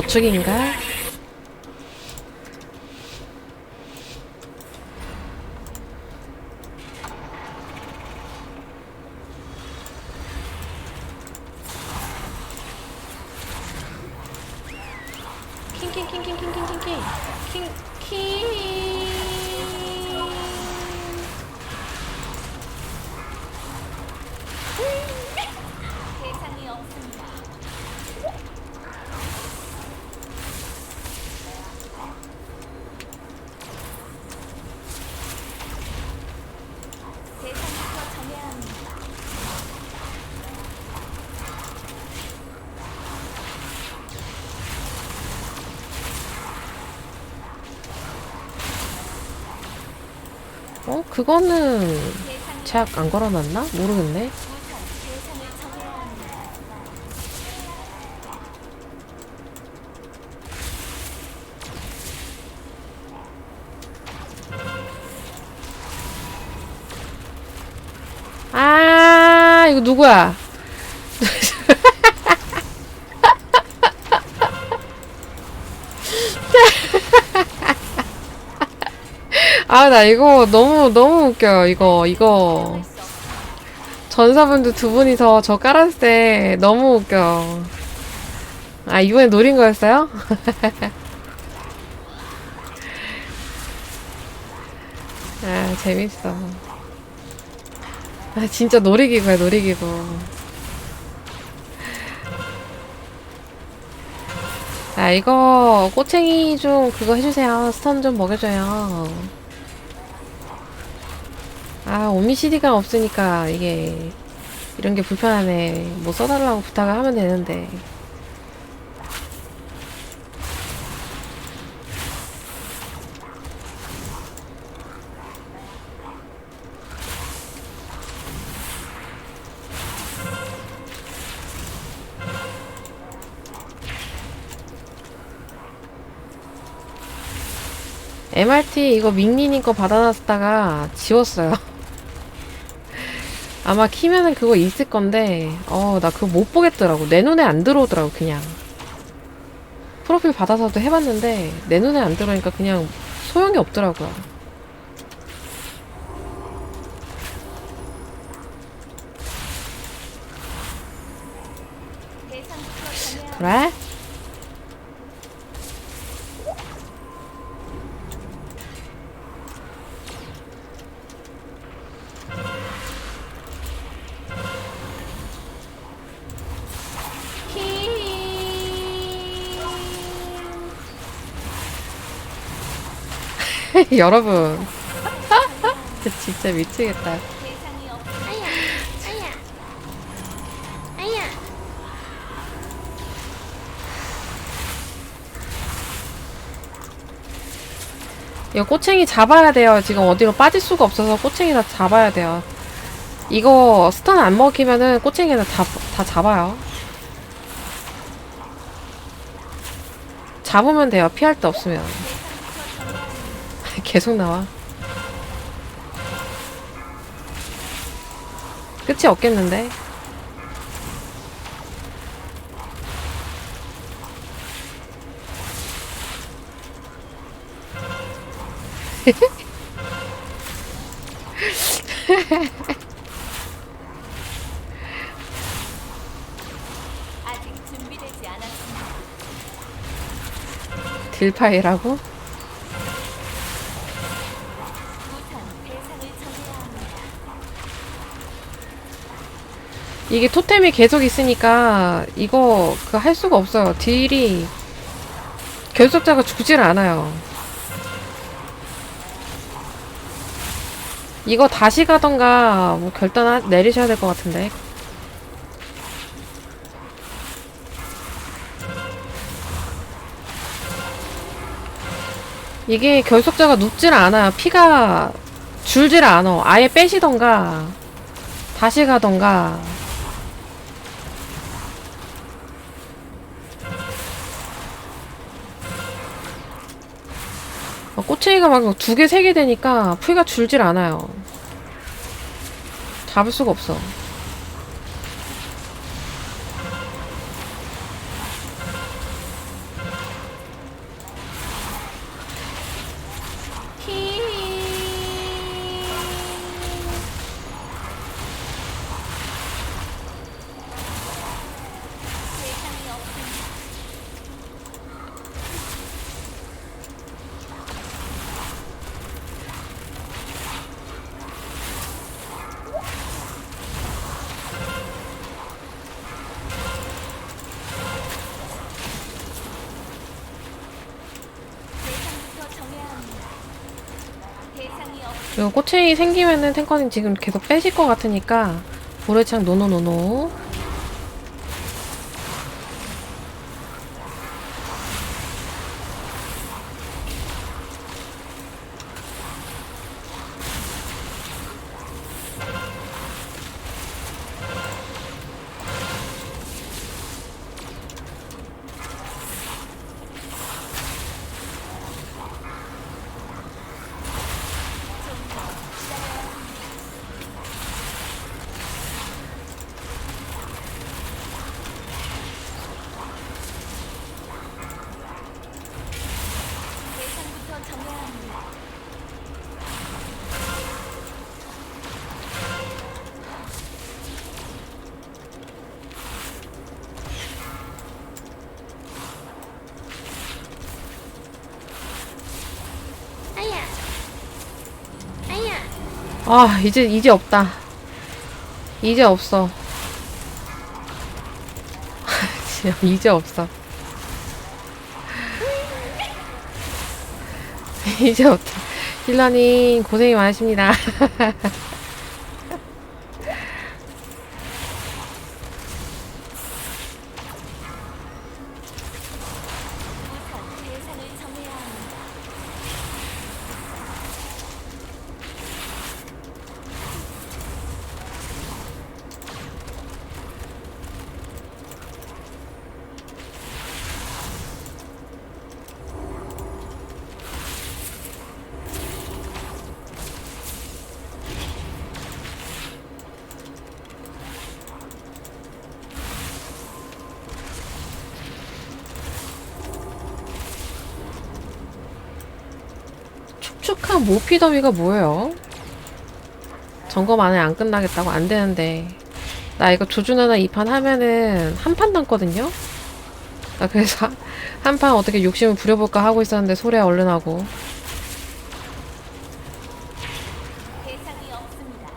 저축인가? 킹킹킹킹킹킹킹킹 킹킹. 대상이 없습니다. 대상부터 정해야 합니다. 그거는 대상이 제약 안 걸어놨나? 모르겠네. 우선 대상을 정해야 합니다. 아, 이거 누구야? 아, 나 이거 너무 웃겨요. 이거. 사용할 수 없습니다. 전사분들 두 분이서 저 깔았을 때 너무 웃겨. 아, 이번에 노린 거였어요? 아, 재밌어. 아, 진짜 놀이기구야, 놀이기구. 아, 이거 꼬챙이 좀 그거 해주세요. 스턴 좀 먹여줘요. 아, 오미CD가 없으니까 이게 이런 게 불편하네. 뭐 써달라고 부탁을 하면 되는데. MRT 이거 밍리님 거 받아놨다가 지웠어요. 아마 키면은 그거 있을 건데, 나 그거 못 보겠더라고. 내 눈에 안 들어오더라고, 그냥. 프로필 받아서도 해봤는데, 내 눈에 안 들어오니까 그냥 소용이 없더라고요. 대상부터 정해야 합니다. 그래? 여러분. 진짜 미치겠다. 대상이 없 이거 꼬챙이 잡아야 돼요. 지금 어디로 빠질 수가 없어서 꼬챙이 다 잡아야 돼요. 이거 스턴 안 먹히면은 꼬챙이는 다 잡아요. 잡으면 돼요. 피할 데 없으면. 계속 나와. 끝이 없겠는데? 아직 준비되지 않았습니다. 딜파이라고? 우선 대상을 정해야 합니다. 이게 토템이 계속 있으니까 이거 할 수가 없어요. 딜이 결속자가 죽질 않아요. 이거 다시 가던가 뭐 결단 내리셔야 될 것 같은데. 이게 결속자가 눕질 않아요. 피가 줄질 않아. 아예 빼시던가 다시 가던가. 꼬챙이가 막 두 개, 세 개 되니까 피가 줄질 않아요. 잡을 수가 없어. 이거 꼬챙이 생기면은 탱커님 지금 계속 빼실 것 같으니까 고래창 노노노노. 대상부터 정해야 합니다. 아야, 아야. 아, 이제 없다. 이제 없어. 진짜 이제 없어. 이제 없다. 힐러님 고생이 많으십니다. 우선 대상을 정해야 합니다. 축축한 모피더미가 뭐예요? 점검 안에 안 끝나겠다고? 안 되는데. 나 이거 조준하나 2판 하면은 한 판 남거든요? 나 그래서 한 판 어떻게 욕심을 부려볼까 하고 있었는데 소리야 얼른 하고. 대상이 없습니다.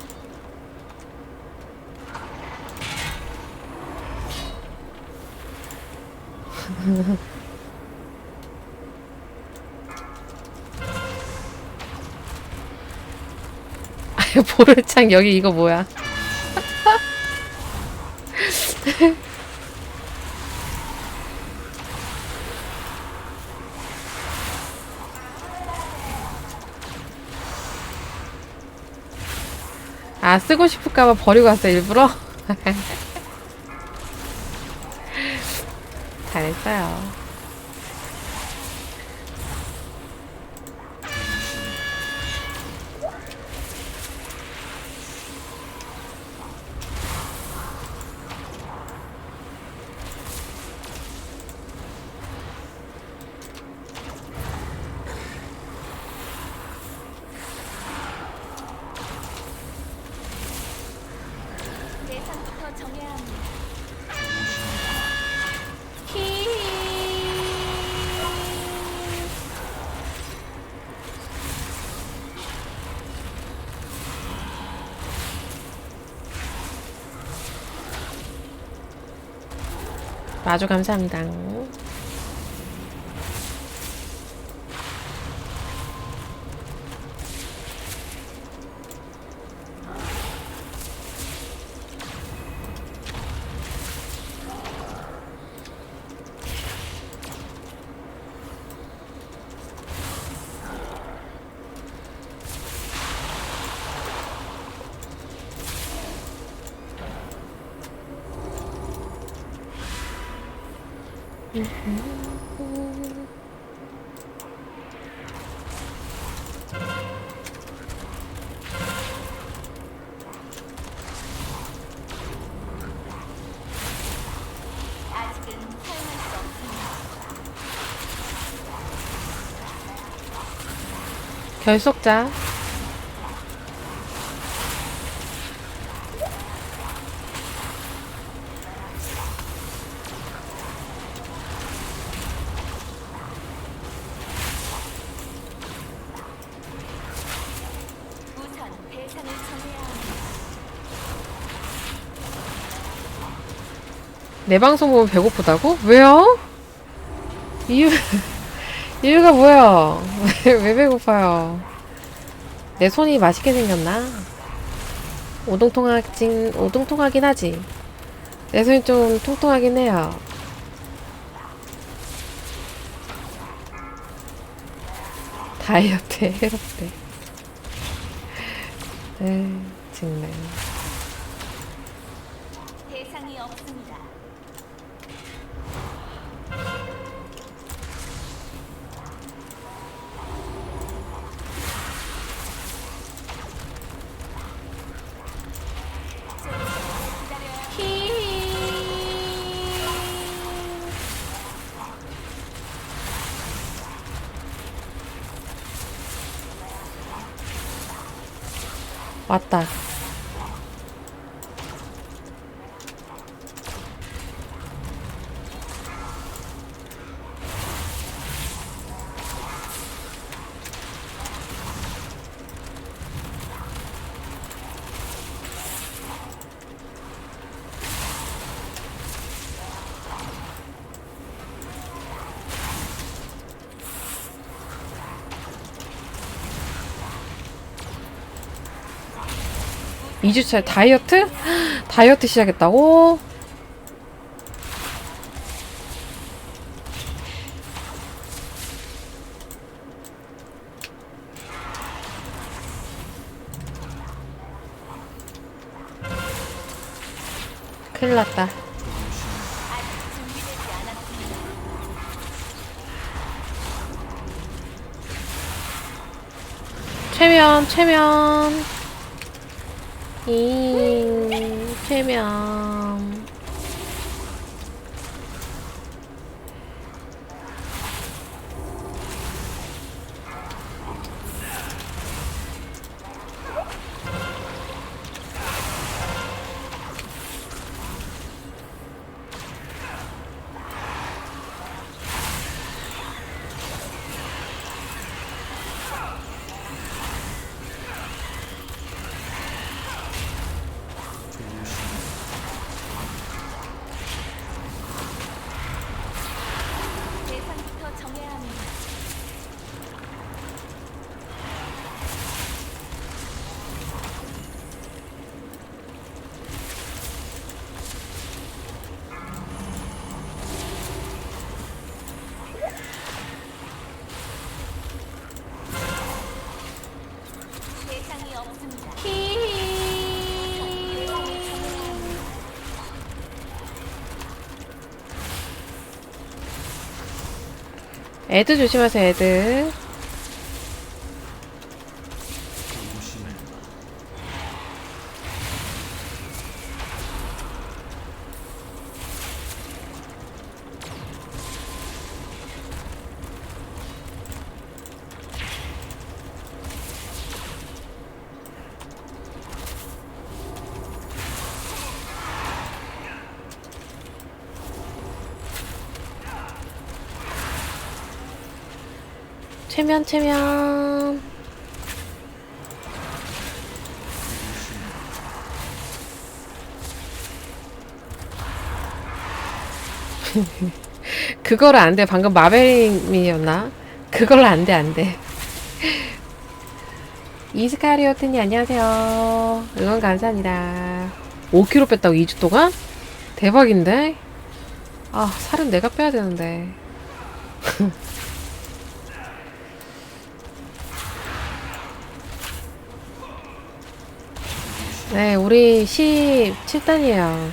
아유, 보르창 여기 이거 뭐야? 아, 쓰고 싶을까봐 버리고 왔어, 일부러? 잘했어요. 대상부터 정해야 합니다. 아주 감사합니다. 아직은 사용할 수 없습니다. 결속자. 우선 대상을 정해야 합니다. 내 방송 보면 배고프다고? 왜요? 이유가 뭐야? 왜 배고파요? 내 손이 맛있게 생겼나? 오동통하긴 하지. 내 손이 좀 통통하긴 해요. 다이어트에 해롭대. 정말. 대상이 없습니다. 왔다. 이 주차 다이어트? 다이어트 시작했다고? 큰일 났다. 아직 준비되지 않았습니다. 최면. 최면. 대상부터 정해야 합니다. 대상이 없습니다. 대상을 정해야 합니다. 애드 조심하세요, 애드. 최면. 그거를 안 돼. 방금 마벨님이었나? 그걸로 안 돼. 이스카리오트님 안녕하세요. 응원 감사합니다. 5kg 뺐다고 2주 동안? 대박인데? 아, 살은 내가 빼야 되는데. 네, 우리 17단이에요.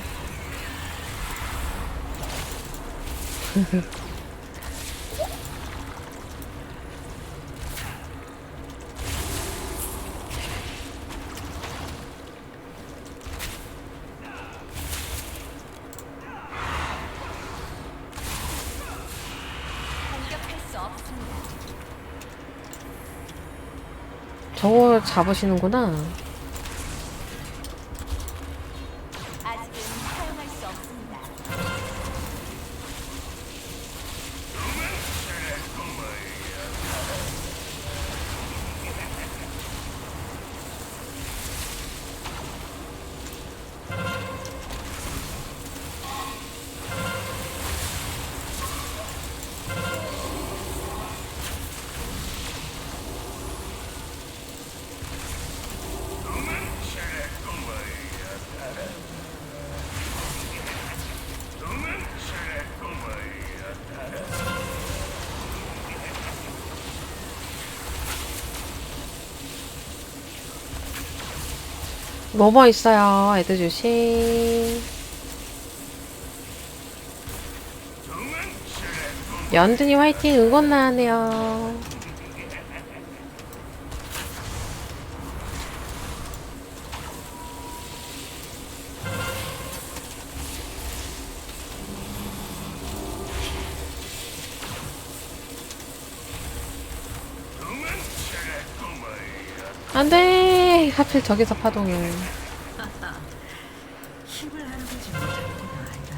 공격할 수 없습니다. 저거 잡으시는구나. 아직은 사용할 수 없습니다. 뭐뭐 있어요. 애들 조심. 연준이 화이팅 응원 나네요. 안돼. 하필 저기서 파동을. 힘을 알아보지 못하는구나, 알바.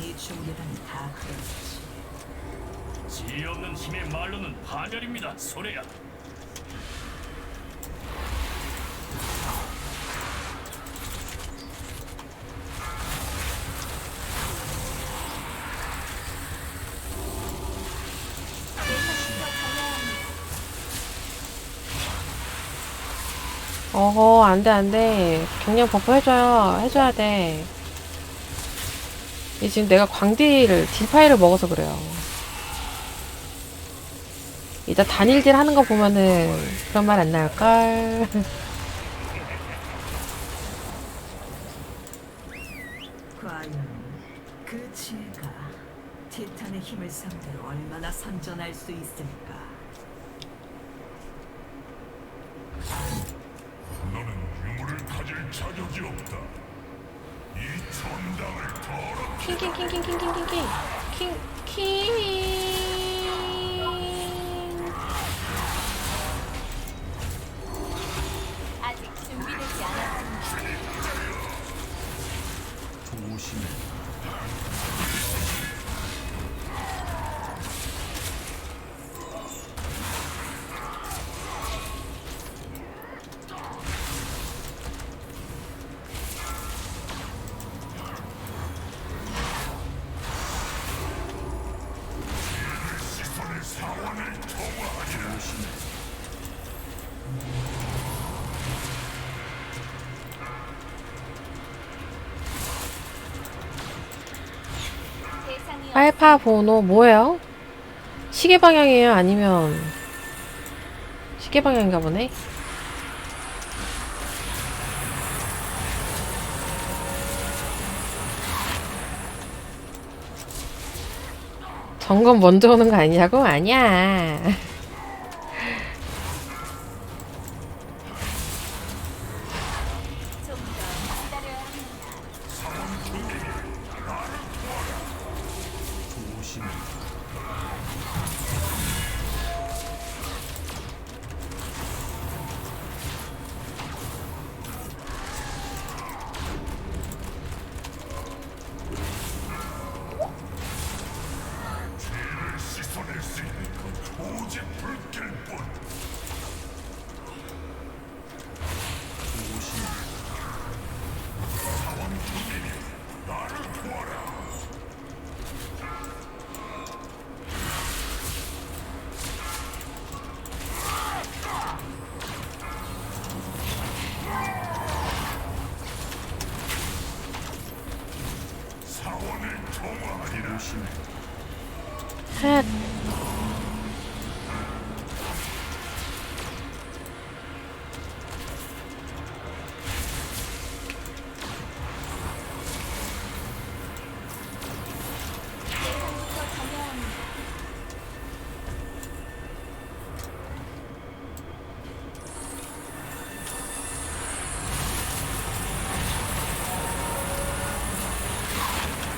네 중계단이 다 그렇지. 지혜 없는 힘의 말로는 파멸입니다, 소래야. 어허, 안돼, 안돼. 경량 버프 해줘야 돼. 이 지금 내가 딜파이를 먹어서 그래요. 이따 단일딜 하는 거 보면은 그런 말 안 나올걸. 과연 그 지혜가 티탄의 힘을 상대로 얼마나 선전할 수 있을까? 너는 유물을 가질 자격이 없다. 이 전당을 더럽 킹. 아직 준비되지 않았습니다. 조심해. 시선의 사원을 통화하리라. 대상이 알파 번호 뭐예요? 시계 방향이에요? 아니면 시계 방향인가 보네. 점검 먼저 오는 거 아니냐고? 아니야. 좀 더 기다려야 합니다. 조심해. 씻어낼 수 있는 건 오직 불길뿐. 사원 주민이 나를 도와라. 사원을 통화하리라. 핫. 대상부터 정해야 합니다.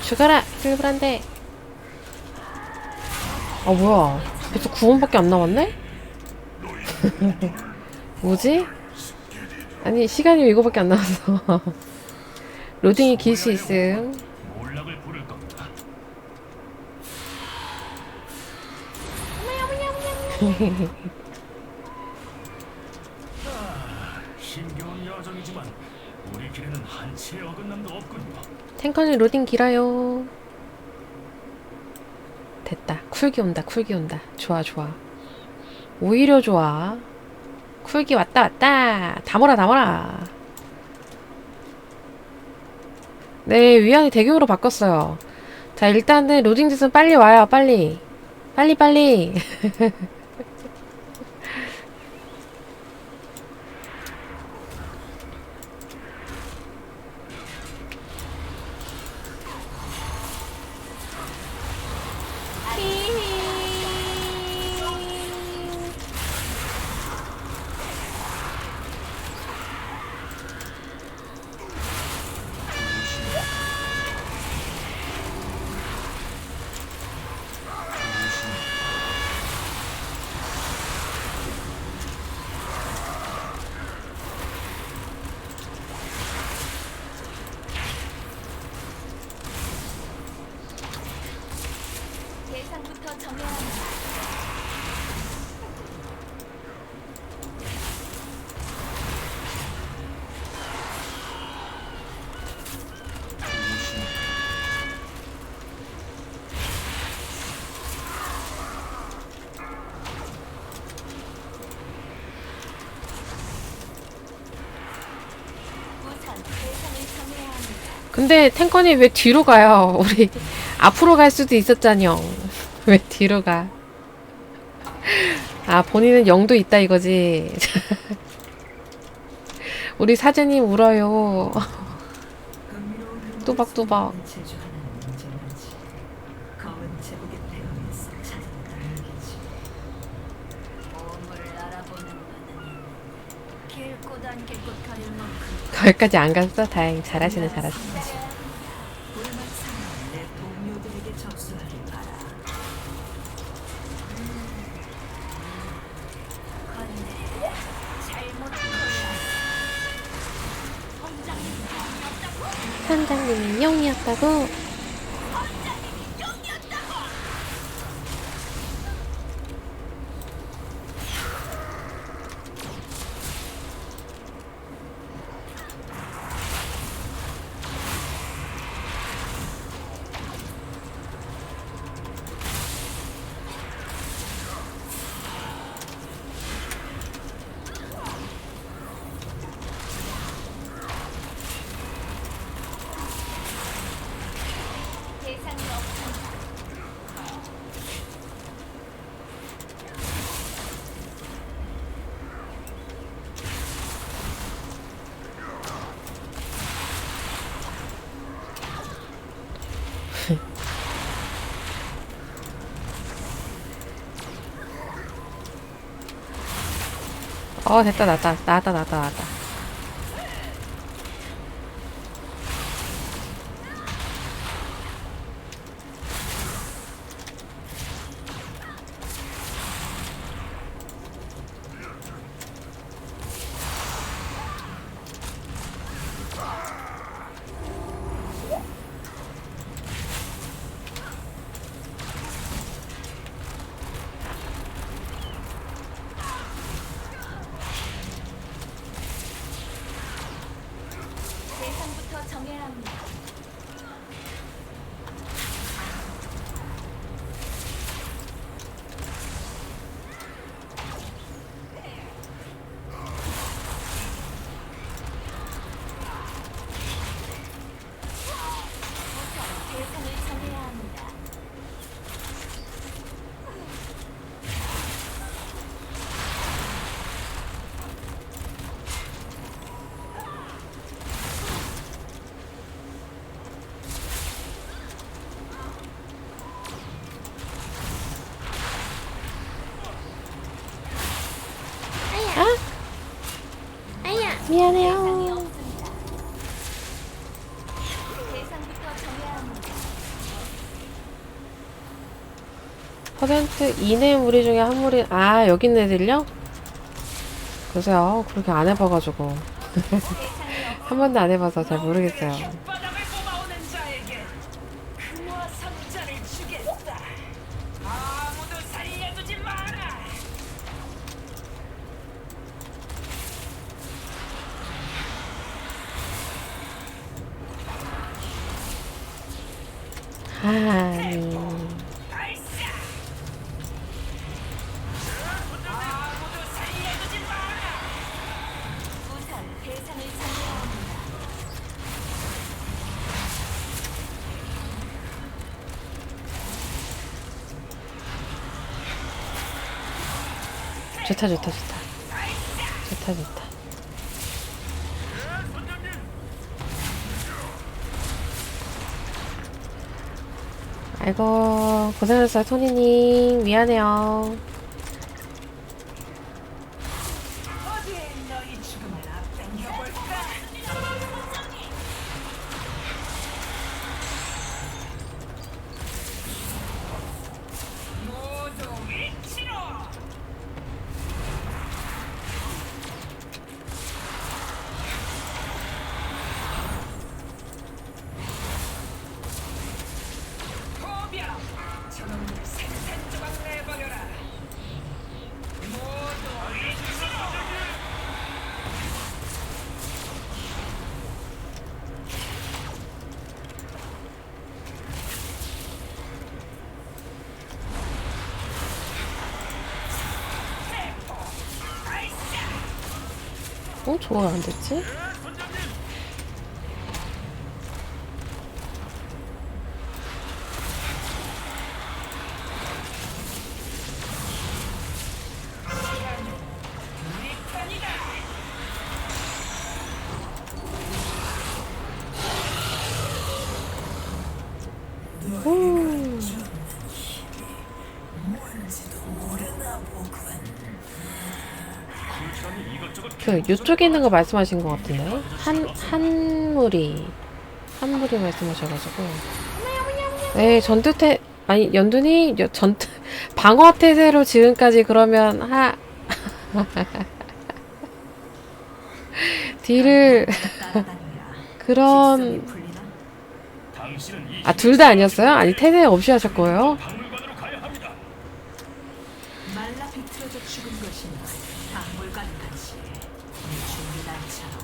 죽어라! 힐브란데! 뭐야. 벌써 9원밖에 안 남았네? 뭐지? 아니, 시간이 이거밖에 안 남았어. 로딩이 길 수 있음. 몰락을 부를 겁니다. 힘겨운 여정이지만 우리 길에는 한치의 어긋남도 없군요. 탱커는 로딩 길어요. 됐다. 쿨기 온다. 좋아. 오히려 좋아. 쿨기 왔다. 다물어. 네, 위안이 대교로 바꿨어요. 자, 일단은 로딩 짓은 빨리 와요. 빨리. 정해야 합니다. 우선 대상을 정해야 합니다. 근데 탱커니 왜 뒤로 가요? 우리 앞으로 갈 수도 있었잖여. 왜 뒤로 가? 아, 본인은 영도 있다 이거지. 우리 사제님 울어요. 흥미로운 흐름을 또박또박. 스며드는 제주 하나는 인정하지. 검은 제복의 폐허에서 찾은 달기지. 보물을 알아보는 눈은 길고 단길곳 가릴 만큼 거기까지 안 갔어? 다행. 잘하시네, 잘하시네. 불만 사나운 내 동료들에게 접수하길 바라. 건네 잘못 걸려. 선장님이 용이었다고? 대상이 없습니다. 됐다, 나왔다. 대상부터 정해야 합니다. 우선 대상을 정해야 합니다. 대상이 미안해요. 없습니다. 대상부터 정해야 합니다. 퍼센트 이내 무리 중에 한 무리, 여기 있는 애들요? 글쎄요, 그렇게 안 해봐가지고. 대상이 없습니다. 한 번도 안 해봐서 잘 모르겠어요. 혓바닥을 뽑아오는 자에게 금화 상자를 주겠다. 아무도 살려두지 마라. 아니. 발사. 아무도 살려두지 마라. 우선 대상을 정해야 합니다. 좋다. 좋다. 아이고, 고생하셨어요, 토니님. 미안해요. 어디에 너희 죽음을 앞당겨볼까? 모두 위치로. 포병, 저놈을 생산 중. 저거 안 됐지? 불편이 이것저것 그 요쪽에 있는 거 말씀하신 것 같은데 한무리 말씀하셔가지고 네 전투태 아니 연둔이 전투 방어 태세로 지금까지 그러면 딜을 따라다니라. 그런 직성이 풀리나? 당신은 이 둘 다 아니었어요? 아니 태세 없이 하실 거예요? 박물관으로 가야 합니다. 말라 비틀어져 죽은 것이나 박물관 같이 네 중계단처럼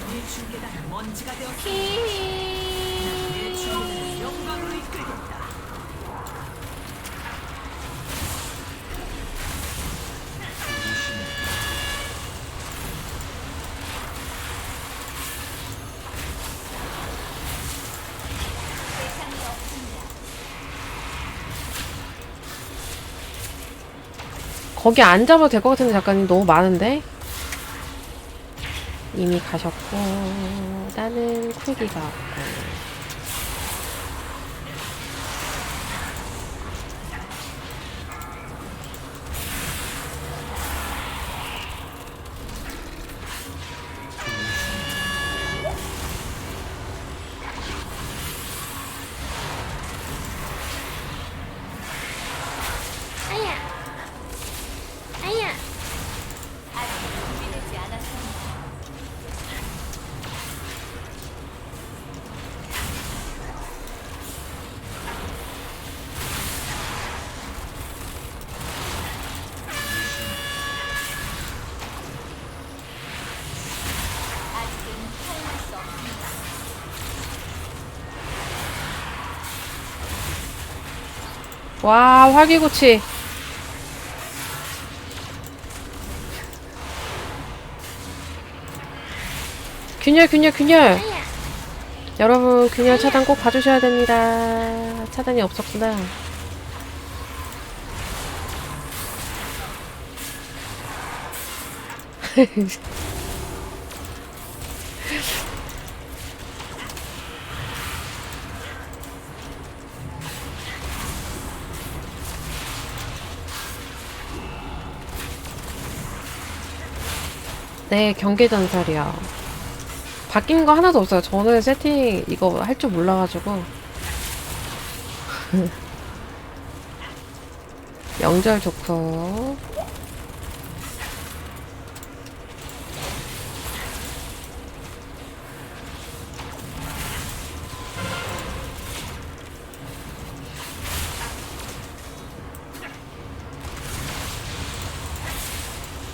네 중계단은 먼지가 되었어. 내 중계단을 영광으로 이끌겠다. 거기 안 잡아도 될 것 같은데 작가님 너무 많은데? 이미 가셨고 나는 쿨기가 없고 와 활기구치 균열 여러분 균열 차단 꼭 봐주셔야 됩니다. 차단이 없었구나. 네, 경계전설이요. 바뀐 거 하나도 없어요. 저는 세팅 이거 할 줄 몰라가지고. 영절 좋고.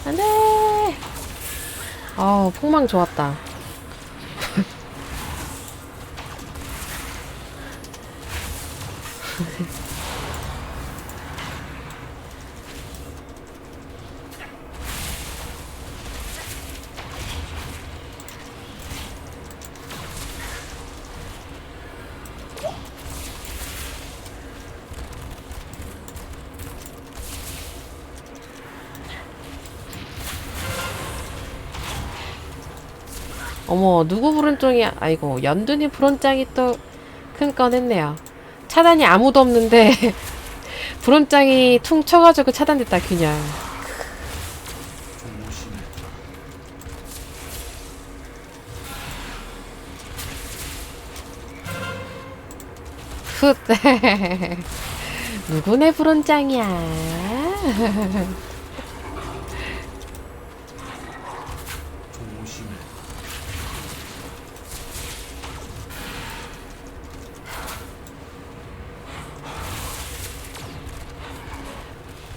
안돼. 폭망 좋았다. 어머 누구 부른짱이 아이고 연둔이 부른짱이 또 큰 건 했네요. 차단이 아무도 없는데 부른짱이 퉁 쳐가지고 차단됐다 그냥. 훗 누구네 부른짱이야.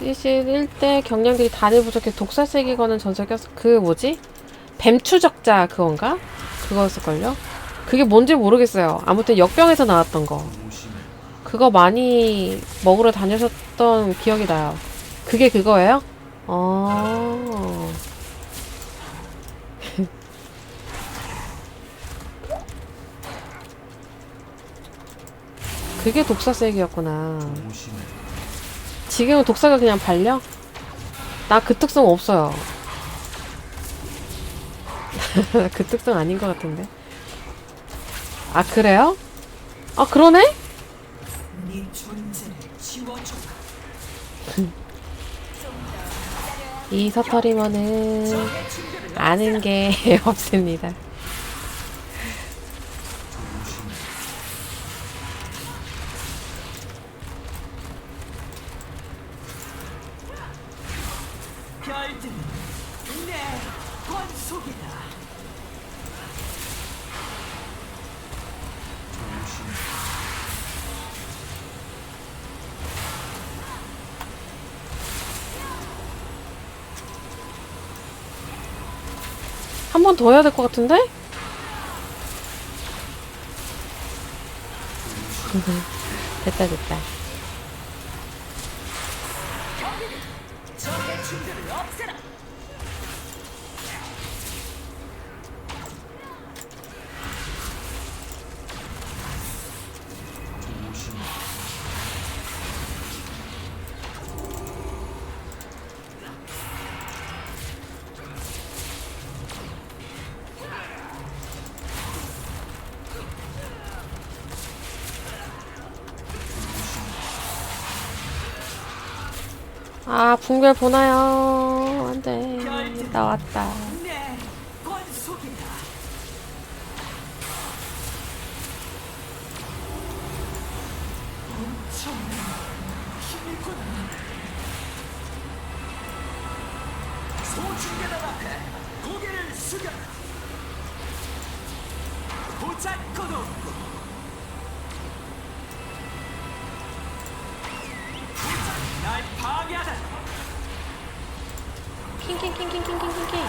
일실 1대 경량들이 단일 부족해 독살세기 거는 전설 꼈어. 그 뭐지? 뱀추적자 그건가? 그거였을걸요? 그게 뭔지 모르겠어요. 아무튼 역병에서 나왔던 거. 그거 많이 먹으러 다니셨던 기억이 나요. 그게 그거예요? 그게 독사색이었구나. 지금은 독사가 그냥 발려? 나 그 특성 없어요. 그 특성 아닌 것 같은데. 아, 그래요? 아, 그러네? 네 존재를 지워줘라. 이 서터리머는 아는 게 없습니다. 별들은 내 권속이다. 한 번 더 해야 될 것 같은데? 됐다, 됐다. 적의 충들을 없애라. 아, 붕괴 보나요? 안 돼. 나왔다. 내 권속이다. 엄청난 힘이구나. 소중계단 앞에 고개를 숙여라. 보잘것도 없고 날 방해하다. 킹킹킹킹킹킹킹킹.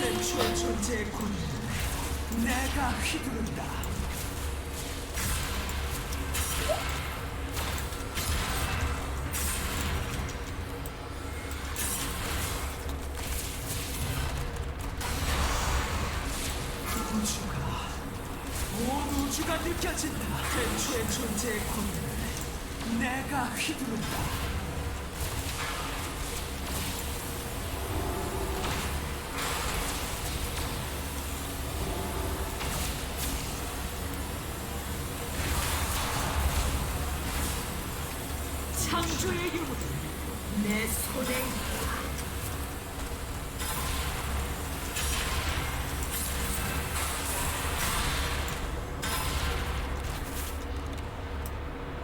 근처의 존재의 권위를 내가 휘두른다. 우주가 온 우주가 느껴진다. 근처의 존재의 권위를 내가 휘두른다. 창조의 유물을 내 손에 있다.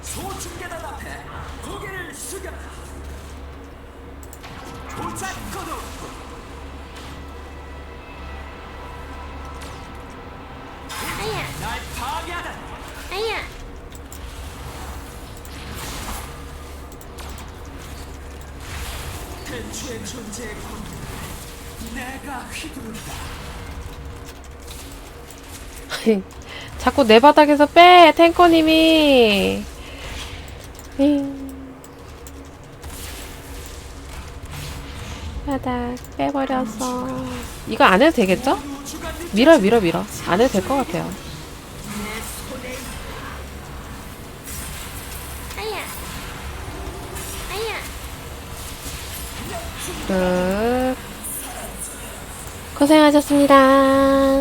소중계단 앞에 고개를 숙여라. 보잘것도 없고 날 방해하다. 근처의 존재의 권위를 내가 휘두른다. 자꾸 내 바닥에서 빼, 탱커님이. 바닥 빼버렸어. 이거 안 해도 되겠죠? 우주가 느껴 밀어, 밀어, 밀어. 안 해도 될 것 같아요. 내 손에 있다. 끝. 고생하셨습니다.